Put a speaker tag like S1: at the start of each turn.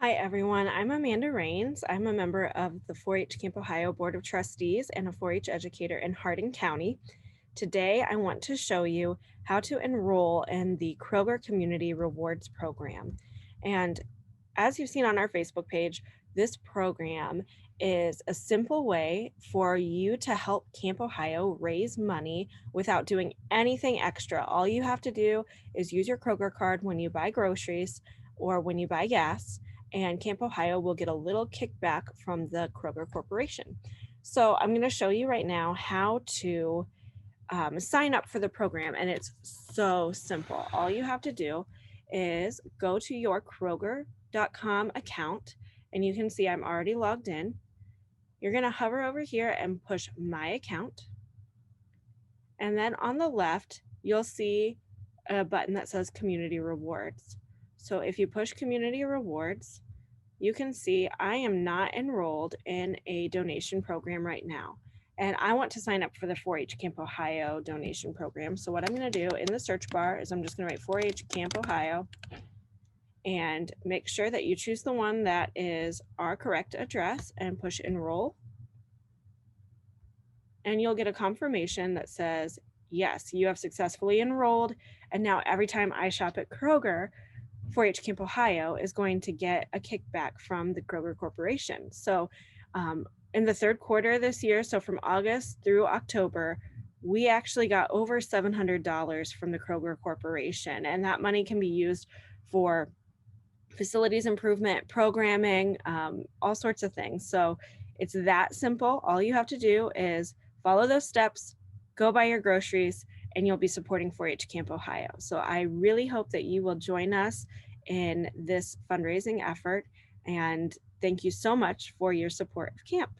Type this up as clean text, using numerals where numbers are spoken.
S1: Hi, everyone. I'm Amanda Rains. I'm a member of the 4-H Camp Ohio Board of Trustees and a 4-H educator in Hardin County. Today, I want to show you how to enroll in the Kroger Community Rewards Program. And as you've seen on our Facebook page, this program is a simple way for you to help Camp Ohio raise money without doing anything extra. All you have to do is use your Kroger card when you buy groceries or when you buy gas, and Camp Ohio will get a little kickback from the Kroger Corporation. So I'm going to show you right now how to sign up for the program, and it's so simple. All you have to do is go to your Kroger.com account, and you can see I'm already logged in. You're going to hover over here and push My Account, and then on the left, you'll see a button that says Community Rewards. So if you push Community Rewards, you can see I am not enrolled in a donation program right now. And I want to sign up for the 4-H Camp Ohio donation program. So what I'm going to do in the search bar is I'm just going to write 4-H Camp Ohio and make sure that you choose the one that is our correct address and push enroll. And you'll get a confirmation that says, yes, you have successfully enrolled. And now every time I shop at Kroger, 4-H Camp Ohio is going to get a kickback from the Kroger Corporation. So in the third quarter this year, so from August through October, we actually got over $700 from the Kroger Corporation, and that money can be used for facilities improvement, programming, all sorts of things. So it's that simple. All you have to do is follow those steps, go buy your groceries, and you'll be supporting 4-H Camp Ohio. So I really hope that you will join us in this fundraising effort. And thank you so much for your support of camp.